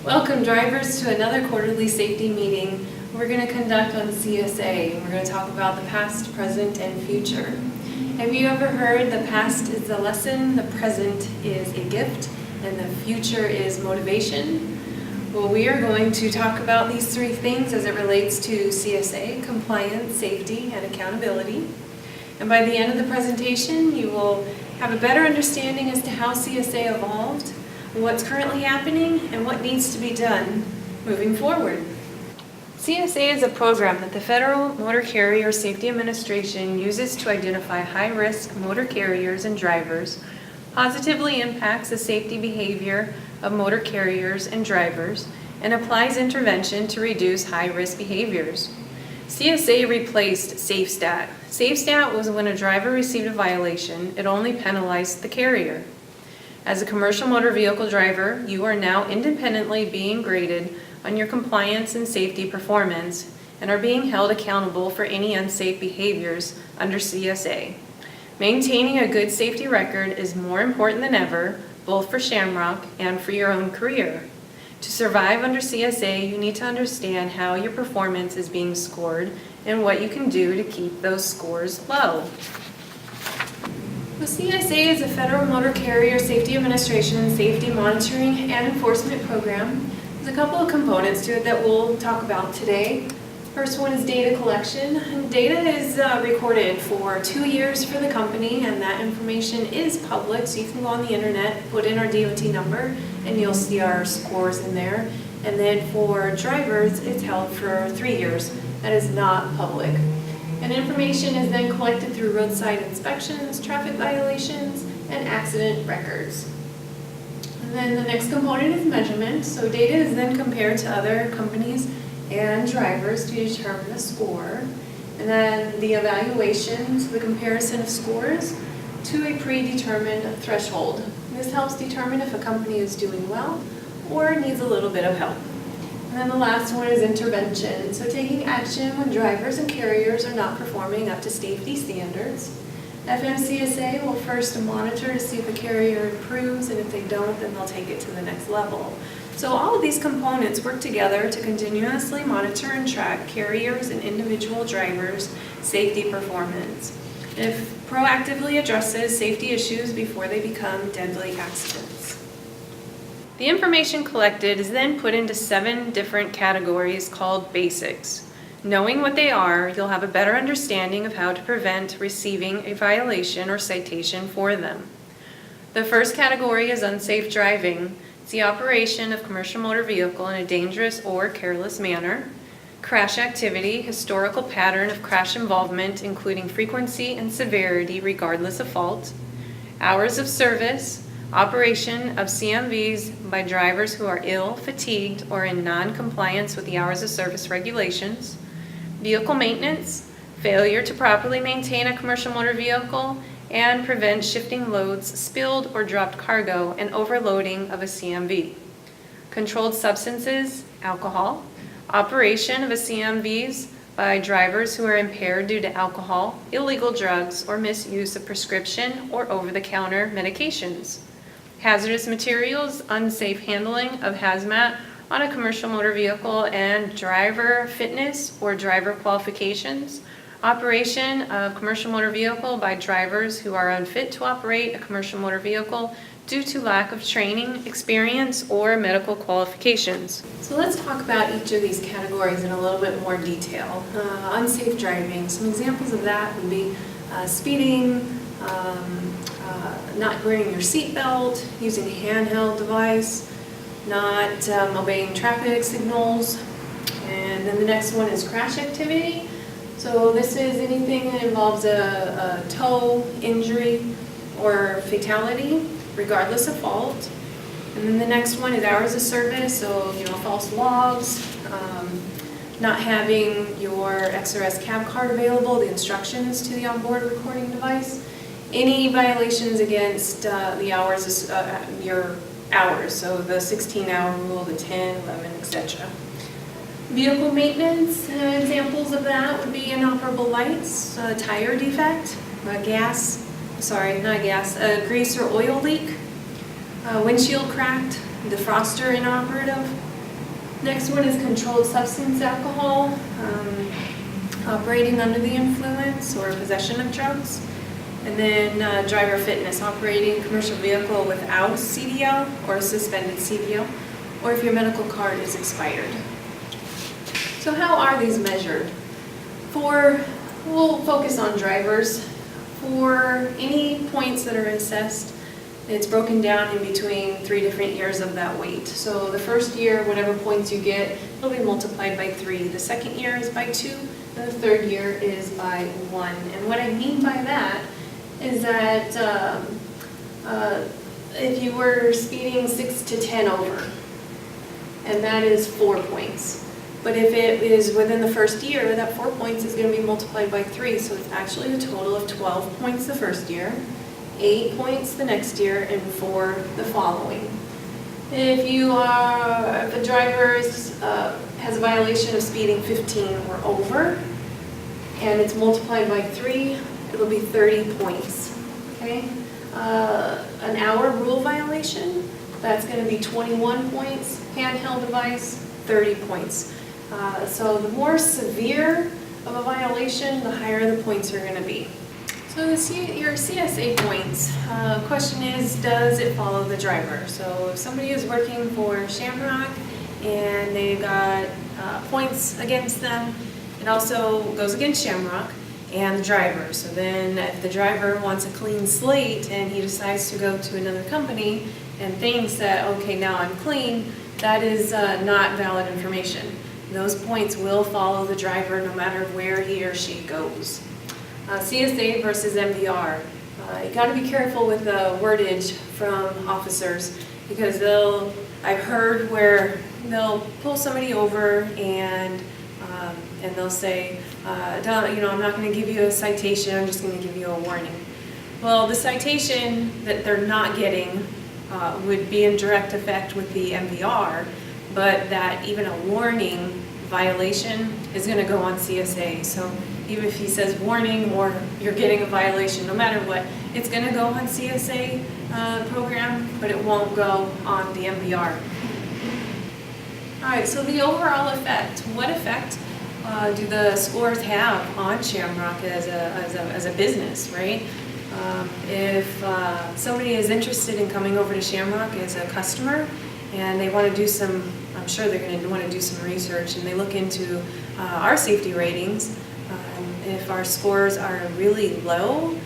Welcome drivers to another quarterly safety meeting we're going to conduct on CSA. We're going to talk about the past, present, and future. Have you ever heard the past is a lesson, the present is a gift, and the future is motivation? Well, we are going to talk about these three things as it relates to CSA, compliance, safety, and accountability. And by the end of the presentation, you will have a better understanding as to how CSA evolved, what's currently happening, and what needs to be done moving forward. CSA is a program that the Federal Motor Carrier Safety Administration uses to identify high-risk motor carriers and drivers, positively impacts the safety behavior of motor carriers and drivers, and applies intervention to reduce high-risk behaviors. CSA replaced SafeStat. SafeStat was when a driver received a violation, it only penalized the carrier. As a commercial motor vehicle driver, you are now independently being graded on your compliance and safety performance and are being held accountable for any unsafe behaviors under CSA. Maintaining a good safety record is more important than ever, both for Shamrock and for your own career. To survive under CSA, you need to understand how your performance is being scored and what you can do to keep those scores low. The CSA is a Federal Motor Carrier Safety Administration safety monitoring and enforcement program. There's a couple of components to it that we'll talk about today. First one is data collection. And data is recorded for 2 years for the company, and that information is public, so you can go on the internet, put in our DOT number, and you'll see our scores in there. And then for drivers, it's held for 3 years. That is not public. And information is then collected through roadside inspections, traffic violations, and accident records. And then the next component is measurement. So data is then compared to other companies and drivers to determine a score. And then the evaluation, so the comparison of scores to a predetermined threshold. This helps determine if a company is doing well or needs a little bit of help. And then the last one is intervention. So taking action when drivers and carriers are not performing up to safety standards. FMCSA will first monitor to see if the carrier improves, and if they don't, then they'll take it to the next level. So all of these components work together to continuously monitor and track carriers and individual drivers' safety performance. It proactively addresses safety issues before they become deadly accidents. The information collected is then put into 7 different categories called basics. Knowing what they are, you'll have a better understanding of how to prevent receiving a violation or citation for them. The first category is unsafe driving. It's the operation of commercial motor vehicle in a dangerous or careless manner. Crash activity, historical pattern of crash involvement, including frequency and severity regardless of fault. Hours of service, operation of CMVs by drivers who are ill, fatigued, or in non-compliance with the hours of service regulations. Vehicle maintenance, failure to properly maintain a commercial motor vehicle and prevent shifting loads, spilled or dropped cargo, and overloading of a CMV. Controlled substances, alcohol, operation of a CMVs by drivers who are impaired due to alcohol, illegal drugs, or misuse of prescription or over-the-counter medications. Hazardous materials, unsafe handling of hazmat on a commercial motor vehicle and driver fitness or driver qualifications. Operation of commercial motor vehicle by drivers who are unfit to operate a commercial motor vehicle due to lack of training, experience, or medical qualifications. So let's talk about each of these categories in a little bit more detail. Unsafe driving. Some examples of that would be speeding, not wearing your seatbelt, using a handheld device, not obeying traffic signals. And then the next one is crash activity. So this is anything that involves a tow, injury, or fatality, regardless of fault. And then the next one is hours of service, so false logs, not having your XRS cab card available, the instructions to the onboard recording device, any violations against the hours, your hours, so the 16-hour rule, the 10, 11, etc. Vehicle maintenance, examples of that would be inoperable lights, tire defect, grease or oil leak, windshield cracked, defroster inoperative, Next one is controlled substance alcohol, operating under the influence or possession of drugs. And then driver fitness, operating a commercial vehicle without a CDL or a suspended CDL, or if your medical card is expired. So how are these measured? We'll focus on drivers. For any points that are assessed, it's broken down in between 3 different years of that weight. So the first year, whatever points you get, it'll be multiplied by 3. The second year is by 2, and the third year is by 1. And what I mean by that is that if you were speeding 6 to 10 over, and that is 4 points. But if it is within the first year, that 4 points is going to be multiplied by 3, so it's actually a total of 12 points the first year, 8 points the next year, and 4 the following. If a driver has a violation of speeding 15 or over, and it's multiplied by 3, it'll be 30 points. Okay? An hour rule violation, that's going to be 21 points. Handheld device, 30 points. So the more severe of a violation, the higher the points are going to be. So your CSA points, question is, does it follow the driver? So if somebody is working for Shamrock and they've got points against them, it also goes against Shamrock and the driver. So then if the driver wants a clean slate and he decides to go to another company and thinks that, okay, now I'm clean, that is not valid information. Those points will follow the driver no matter where he or she goes. CSA versus MVR. You got to be careful with the wordage from officers, because I've heard where they'll pull somebody over and they'll say, I'm not going to give you a citation, I'm just going to give you a warning. Well, the citation that they're not getting would be in direct effect with the MVR, but that even a warning violation is going to go on CSA. So even if he says warning or you're getting a violation, no matter what, it's going to go on CSA program, but it won't go on the MVR. All right, so the overall effect. What effect do the scores have on Shamrock as a business, right? If somebody is interested in coming over to Shamrock as a customer and they want to do some, I'm sure they're going to want to do some research, and they look into our safety ratings, if our scores are really low,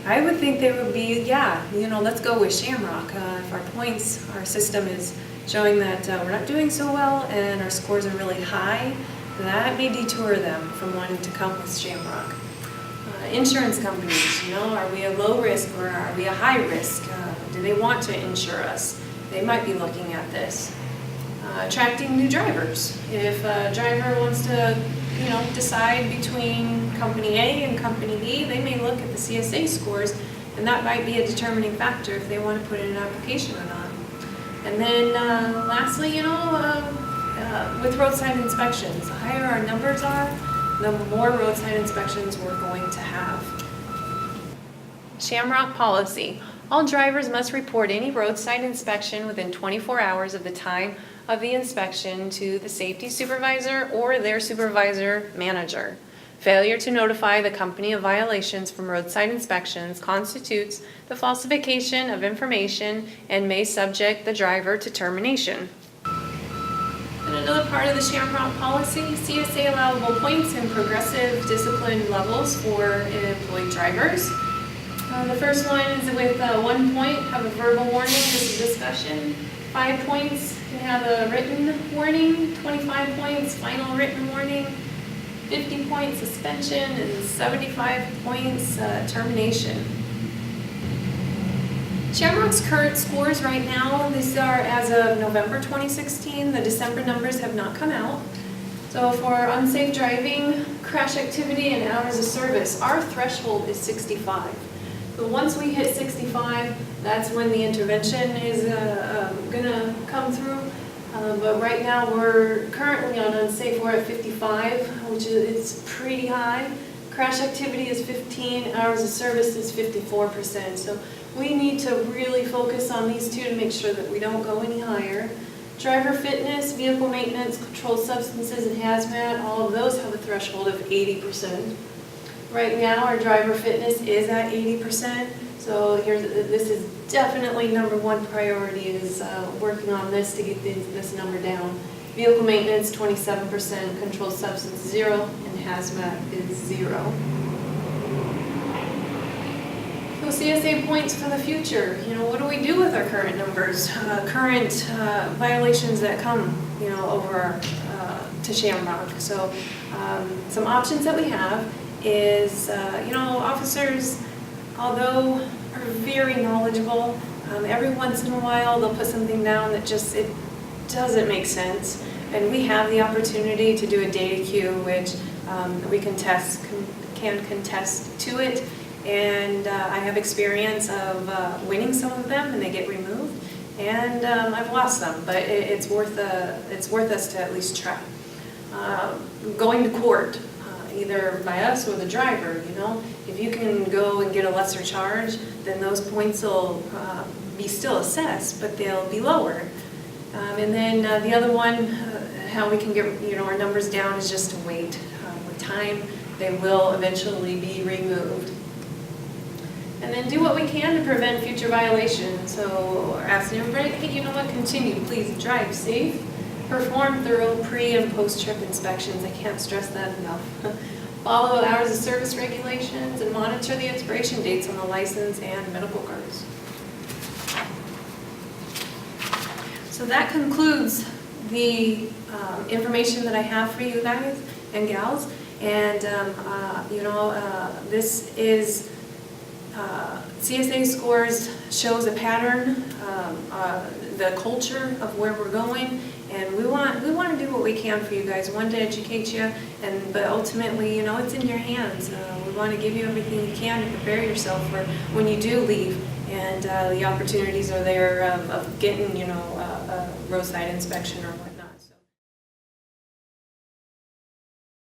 I would think they would be, let's go with Shamrock. If our points, our system is showing that we're not doing so well and our scores are really high, that may detour them from wanting to come with Shamrock. Insurance companies, are we a low risk or are we a high risk? Do they want to insure us? They might be looking at this. Attracting new drivers. If a driver wants to, decide between company A and company B, they may look at the CSA scores, and that might be a determining factor if they want to put in an application or not. And then lastly, with roadside inspections, the higher our numbers are, the more roadside inspections we're going to have. Shamrock policy. All drivers must report any roadside inspection within 24 hours of the time of the inspection to the safety supervisor or their supervisor manager. Failure to notify the company of violations from roadside inspections constitutes the falsification of information and may subject the driver to termination. And another part of the Shamrock policy, CSA allowable points and progressive discipline levels for employed drivers. The first one is with 1 point, have a verbal warning, just a discussion. 5 points can have a written warning. 25 points, final written warning. 50 points, suspension, and 75 points, termination. Shamrock's current scores right now, these are as of November 2016. The December numbers have not come out. So for unsafe driving, crash activity, and hours of service, our threshold is 65. But once we hit 65, that's when the intervention is going to come through. But right now we're currently on unsafe, we're at 55, which is pretty high. Crash activity is 15, hours of service is 54%. So we need to really focus on these two to make sure that we don't go any higher. Driver fitness, vehicle maintenance, controlled substances, and hazmat, all of those have a threshold of 80%. Right now, our driver fitness is at 80%, so this is definitely number one priority, is working on this to get this number down. Vehicle maintenance, 27%, controlled substance, 0, and hazmat is 0. So CSA points for the future. What do we do with our current numbers, current violations that come, over to Shamrock? So some options that we have is, officers, although are very knowledgeable, every once in a while they'll put something down that it doesn't make sense. And we have the opportunity to do a data queue, which we can contest to it. And I have experience of winning some of them, and they get removed. And I've lost them, but it's worth us to at least try. Going to court, either by us or the driver, if you can go and get a lesser charge, then those points will be still assessed, but they'll be lower. And then the other one, how we can get our numbers down, is just to wait. With time, they will eventually be removed. And then do what we can to prevent future violations. So asking everybody, hey, continue, please drive safe. Perform thorough pre- and post-trip inspections. I can't stress that enough. Follow hours of service regulations and monitor the expiration dates on the license and medical cards. So that concludes the information that I have for you guys and gals. And, this is CSA scores shows a pattern, the culture of where we're going, and we want to do what we can for you guys. We want to educate you, but ultimately, it's in your hands. We want to give you everything you can to prepare yourself for when you do leave, and the opportunities are there of getting, a roadside inspection or whatnot.